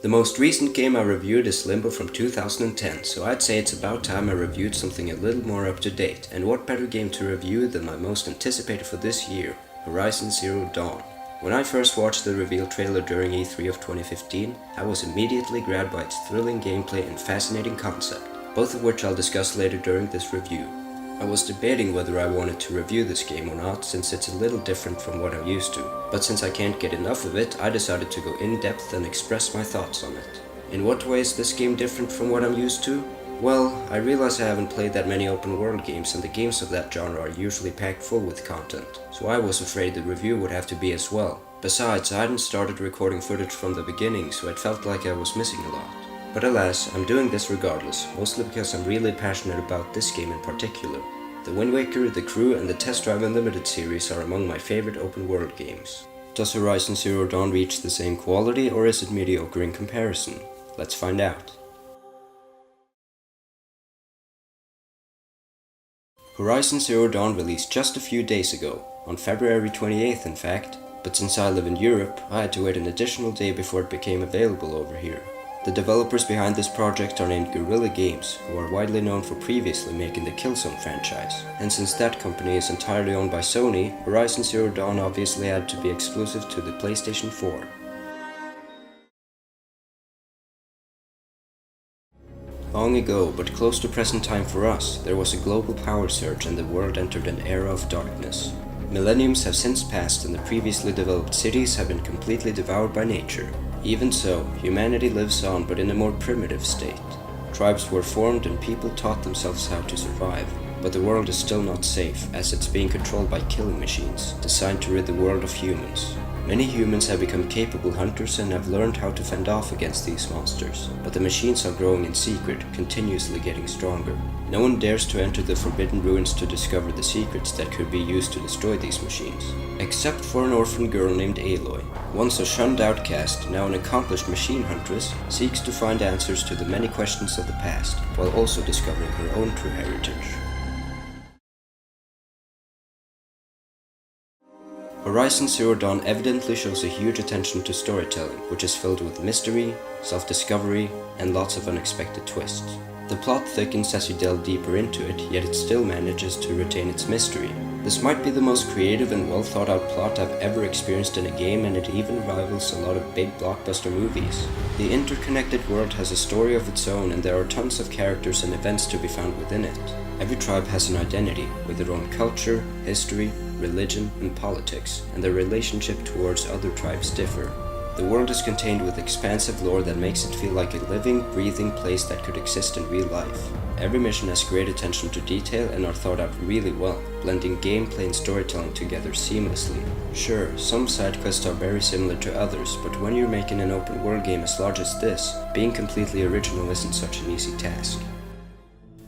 The most recent game I reviewed is Limbo from 2010, so I'd say it's about time I reviewed something a little more up to date, and what better game to review than my most anticipated for this year, Horizon Zero Dawn. When I first watched the reveal trailer during E3 of 2015, I was immediately grabbed by its thrilling gameplay and fascinating concept, both of which I'll discuss later during this review. I was debating whether I wanted to review this game or not, since it's a little different from what I'm used to, but since I can't get enough of it, I decided to go in depth and express my thoughts on it. In what way is this game different from what I'm used to? Well, I realize I haven't played that many open world games, and the games of that genre are usually packed full with content, so I was afraid the review would have to be as well. Besides, I hadn't started recording footage from the beginning, so it felt like I was missing a lot. But alas, I'm doing this regardless, mostly because I'm really passionate about this game in particular. The Wind Waker, The Crew, and the Test Drive Unlimited series are among my favorite open world games. Does Horizon Zero Dawn reach the same quality, or is it mediocre in comparison? Let's find out. Horizon Zero Dawn released just a few days ago, on February 28th in fact, but since I live in Europe, I had to wait an additional day before it became available over here. The developers behind this project are named Guerrilla Games, who are widely known for previously making the Killzone franchise, and since that company is entirely owned by Sony, Horizon Zero Dawn obviously had to be exclusive to the PlayStation 4. Long ago, but close to present time for us, there was a global power surge and the world entered an era of darkness. Millenniums have since passed and the previously developed cities have been completely devoured by nature. Even so, humanity lives on, but in a more primitive state. Tribes were formed and people taught themselves how to survive. But the world is still not safe, as it's being controlled by killing machines, designed to rid the world of humans. Many humans have become capable hunters and have learned how to fend off against these monsters, but the machines are growing in secret, continuously getting stronger. No one dares to enter the Forbidden Ruins to discover the secrets that could be used to destroy these machines. Except for an orphan girl named Aloy. Once a shunned outcast, now an accomplished machine huntress, seeks to find answers to the many questions of the past, while also discovering her own true heritage. Horizon Zero Dawn evidently shows a huge attention to storytelling, which is filled with mystery, self-discovery, and lots of unexpected twists. The plot thickens as you delve deeper into it, yet it still manages to retain its mystery. This might be the most creative and well thought out plot I've ever experienced in a game, and it even rivals a lot of big blockbuster movies. The interconnected world has a story of its own, and there are tons of characters and events to be found within it. Every tribe has an identity, with their own culture, history, religion, and politics, and their relationship towards other tribes differ. The world is contained with expansive lore that makes it feel like a living, breathing place that could exist in real life. Every mission has great attention to detail and are thought out really well, blending gameplay and storytelling together seamlessly. Sure, some side quests are very similar to others, but when you're making an open world game as large as this, being completely original isn't such an easy task.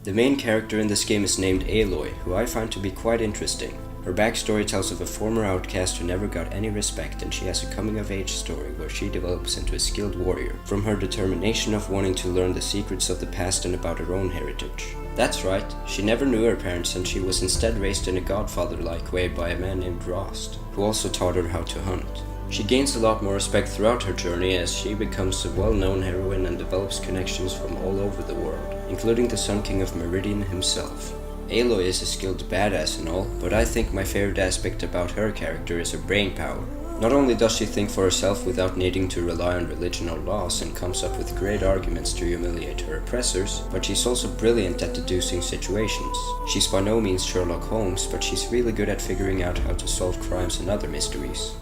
The main character in this game is named Aloy, who I find to be quite interesting. Her backstory tells of a former outcast who never got any respect, and she has a coming-of-age story where she develops into a skilled warrior, from her determination of wanting to learn the secrets of the past and about her own heritage. That's right, she never knew her parents, and she was instead raised in a godfather-like way by a man named Rost, who also taught her how to hunt. She gains a lot more respect throughout her journey as she becomes a well-known heroine and develops connections from all over the world, including the Sun King of Meridian himself. Aloy is a skilled badass and all, but I think my favorite aspect about her character is her brain power. Not only does she think for herself without needing to rely on religion or laws and comes up with great arguments to humiliate her oppressors, but she's also brilliant at deducing situations. She's by no means Sherlock Holmes, but she's really good at figuring out how to solve crimes and other mysteries.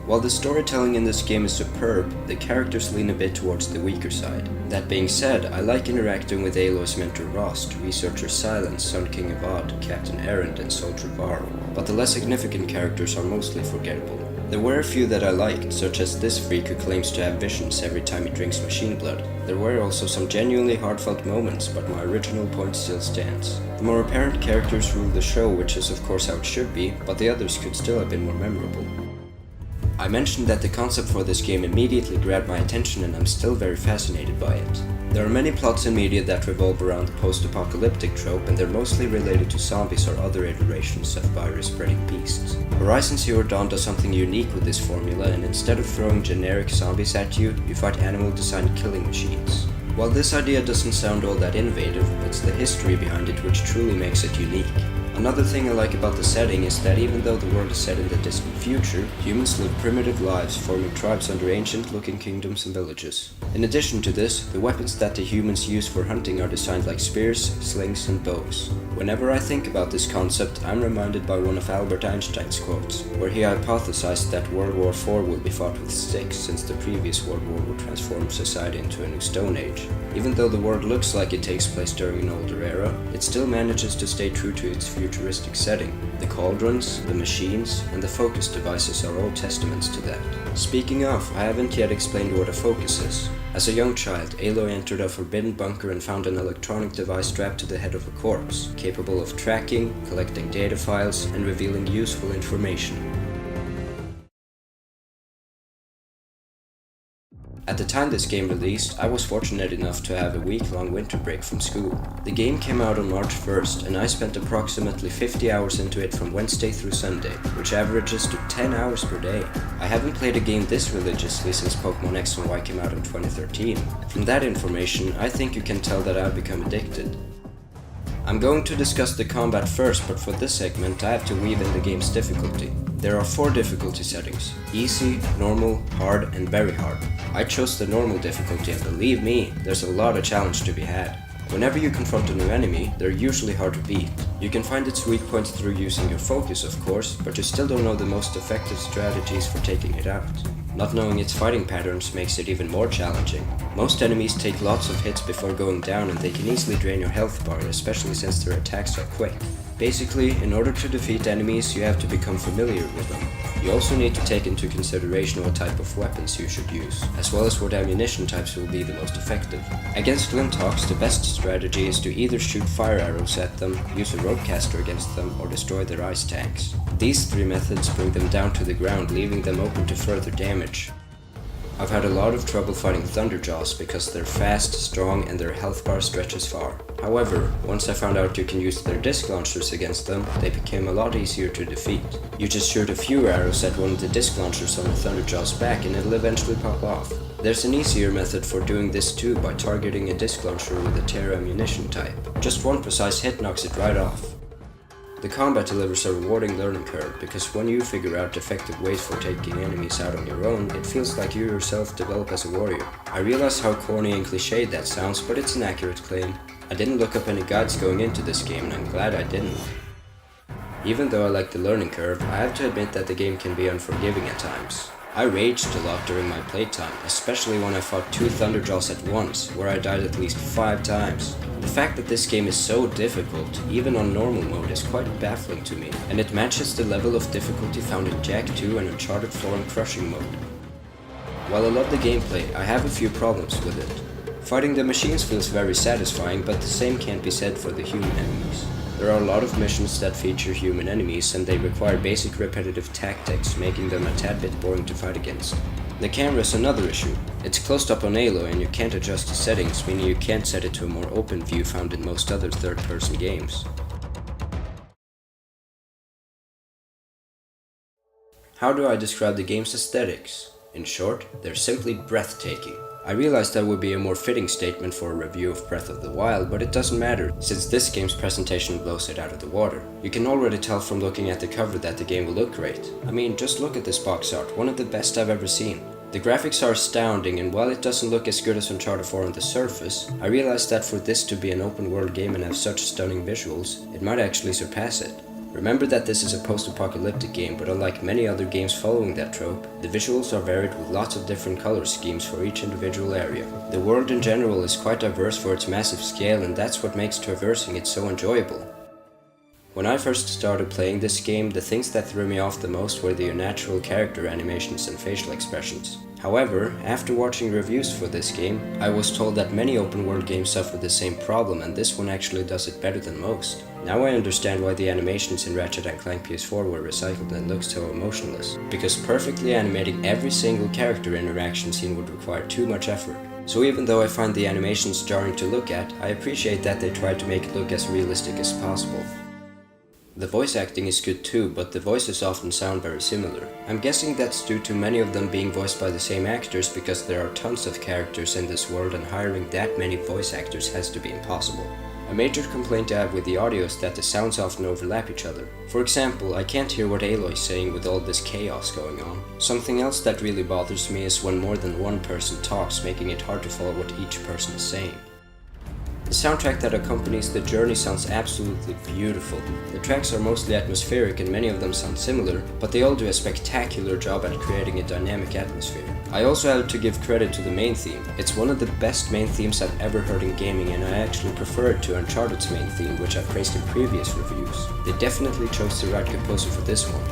While the storytelling in this game is superb, the characters lean a bit towards the weaker side. That being said, I like interacting with Aloy's mentor Rost, Researcher Silence, Sun King Avad, Captain Errand, and Soldier Varro, but the less significant characters are mostly forgettable. There were a few that I liked, such as this freak who claims to have visions every time he drinks machine blood. There were also some genuinely heartfelt moments, but my original point still stands. The more apparent characters rule the show, which is of course how it should be, but the others could still have been more memorable. I mentioned that the concept for this game immediately grabbed my attention and I'm still very fascinated by it. There are many plots in media that revolve around the post-apocalyptic trope, and they're mostly related to zombies or other iterations of virus-spreading beasts. Horizon Zero Dawn does something unique with this formula, and instead of throwing generic zombies at you, you fight animal-designed killing machines. While this idea doesn't sound all that innovative, it's the history behind it which truly makes it unique. Another thing I like about the setting is that even though the world is set in the distant future, humans live primitive lives, forming tribes under ancient-looking kingdoms and villages. In addition to this, the weapons that the humans use for hunting are designed like spears, slings, and bows. Whenever I think about this concept, I'm reminded by one of Albert Einstein's quotes, where he hypothesized that World War IV will be fought with sticks, since the previous World War would transform society into a new Stone Age. Even though the world looks like it takes place during an older era, it still manages to stay true to its futuristic setting. The cauldrons, the machines, and the focus devices are all testaments to that. Speaking of, I haven't yet explained what a focus is. As a young child, Aloy entered a forbidden bunker and found an electronic device strapped to the head of a corpse, capable of tracking, collecting data files, and revealing useful information. At the time this game released, I was fortunate enough to have a week-long winter break from school. The game came out on March 1st, and I spent approximately 50 hours into it from Wednesday through Sunday, which averages to 10 hours per day. I haven't played a game this religiously since Pokemon X and Y came out in 2013. From that information, I think you can tell that I've become addicted. I'm going to discuss the combat first, but for this segment I have to weave in the game's difficulty. There are 4 difficulty settings: easy, normal, hard, and very hard. I chose the normal difficulty, and believe me, there's a lot of challenge to be had. Whenever you confront a new enemy, they're usually hard to beat. You can find its weak points through using your focus, of course, but you still don't know the most effective strategies for taking it out. Not knowing its fighting patterns makes it even more challenging. Most enemies take lots of hits before going down, and they can easily drain your health bar, especially since their attacks are quick. Basically, in order to defeat enemies, you have to become familiar with them. You also need to take into consideration what type of weapons you should use, as well as what ammunition types will be the most effective. Against Glinthawks, the best strategy is to either shoot fire arrows at them, use a ropecaster against them, or destroy their ice tanks. These 3 methods bring them down to the ground, leaving them open to further damage. I've had a lot of trouble fighting Thunderjaws because they're fast, strong, and their health bar stretches far. However, once I found out you can use their disc launchers against them, they became a lot easier to defeat. You just shoot a few arrows at one of the disc launchers on the Thunderjaw's back and it'll eventually pop off. There's an easier method for doing this too, by targeting a disc launcher with a Terra ammunition type. Just one precise hit knocks it right off. The combat delivers a rewarding learning curve, because when you figure out effective ways for taking enemies out on your own, it feels like you yourself develop as a warrior. I realize how corny and cliched that sounds, but it's an accurate claim. I didn't look up any guides going into this game, and I'm glad I didn't. Even though I like the learning curve, I have to admit that the game can be unforgiving at times. I raged a lot during my playtime, especially when I fought 2 Thunderjaws at once, where I died at least 5 times. The fact that this game is so difficult, even on normal mode, is quite baffling to me, and it matches the level of difficulty found in Jak 2 and Uncharted 4 in crushing mode. While I love the gameplay, I have a few problems with it. Fighting the machines feels very satisfying, but the same can't be said for the human enemies. There are a lot of missions that feature human enemies, and they require basic repetitive tactics, making them a tad bit boring to fight against. The camera is another issue. It's closed up on Aloy and you can't adjust the settings, meaning you can't set it to a more open view found in most other third-person games. How do I describe the game's aesthetics? In short, they're simply breathtaking. I realized that would be a more fitting statement for a review of Breath of the Wild, but it doesn't matter, since this game's presentation blows it out of the water. You can already tell from looking at the cover that the game will look great. I mean, just look at this box art, one of the best I've ever seen. The graphics are astounding, and while it doesn't look as good as Uncharted 4 on the surface, I realized that for this to be an open world game and have such stunning visuals, it might actually surpass it. Remember that this is a post-apocalyptic game, but unlike many other games following that trope, the visuals are varied with lots of different color schemes for each individual area. The world in general is quite diverse for its massive scale, and that's what makes traversing it so enjoyable. When I first started playing this game, the things that threw me off the most were the unnatural character animations and facial expressions. However, after watching reviews for this game, I was told that many open world games suffer the same problem, and this one actually does it better than most. Now I understand why the animations in Ratchet & Clank PS4 were recycled and looked so emotionless, because perfectly animating every single character interaction scene would require too much effort. So even though I find the animations jarring to look at, I appreciate that they tried to make it look as realistic as possible. The voice acting is good too, but the voices often sound very similar. I'm guessing that's due to many of them being voiced by the same actors, because there are tons of characters in this world and hiring that many voice actors has to be impossible. A major complaint I have with the audio is that the sounds often overlap each other. For example, I can't hear what Aloy's saying with all this chaos going on. Something else that really bothers me is when more than one person talks, making it hard to follow what each person is saying. The soundtrack that accompanies the journey sounds absolutely beautiful. The tracks are mostly atmospheric and many of them sound similar, but they all do a spectacular job at creating a dynamic atmosphere. I also have to give credit to the main theme. It's one of the best main themes I've ever heard in gaming, and I actually prefer it to Uncharted's main theme, which I've praised in previous reviews. They definitely chose the right composer for this one.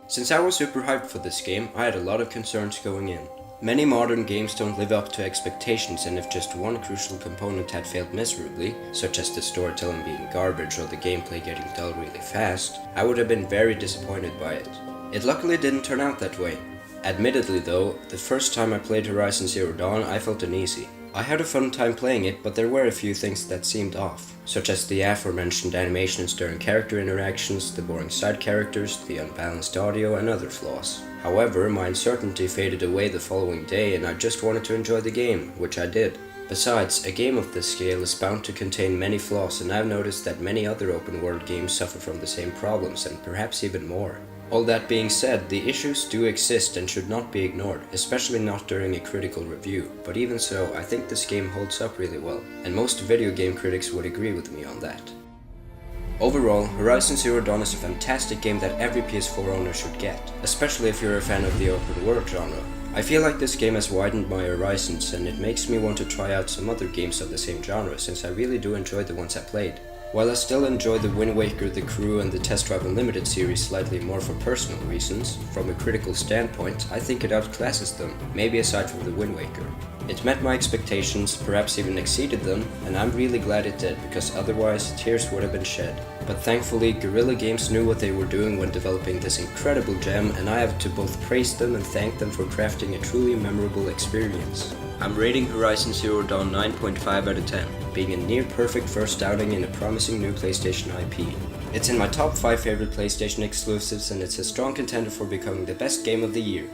Since I was super hyped for this game, I had a lot of concerns going in. Many modern games don't live up to expectations, and if just one crucial component had failed miserably, such as the storytelling being garbage or the gameplay getting dull really fast, I would have been very disappointed by it. It luckily didn't turn out that way. Admittedly though, the first time I played Horizon Zero Dawn, I felt uneasy. I had a fun time playing it, but there were a few things that seemed off, such as the aforementioned animations during character interactions, the boring side characters, the unbalanced audio, and other flaws. However, my uncertainty faded away the following day and I just wanted to enjoy the game, which I did. Besides, a game of this scale is bound to contain many flaws, and I've noticed that many other open world games suffer from the same problems, and perhaps even more. All that being said, the issues do exist and should not be ignored, especially not during a critical review, but even so, I think this game holds up really well, and most video game critics would agree with me on that. Overall, Horizon Zero Dawn is a fantastic game that every PS4 owner should get, especially if you're a fan of the open world genre. I feel like this game has widened my horizons, and it makes me want to try out some other games of the same genre, since I really do enjoy the ones I played. While I still enjoy the Wind Waker, The Crew, and the Test Drive Unlimited series slightly more for personal reasons, from a critical standpoint, I think it outclasses them, maybe aside from the Wind Waker. It met my expectations, perhaps even exceeded them, and I'm really glad it did, because otherwise tears would have been shed. But thankfully, Guerrilla Games knew what they were doing when developing this incredible gem, and I have to both praise them and thank them for crafting a truly memorable experience. I'm rating Horizon Zero Dawn 9.5 out of 10, being a near-perfect first outing in a promising new PlayStation IP. It's in my top 5 favorite PlayStation exclusives, and it's a strong contender for becoming the best game of the year.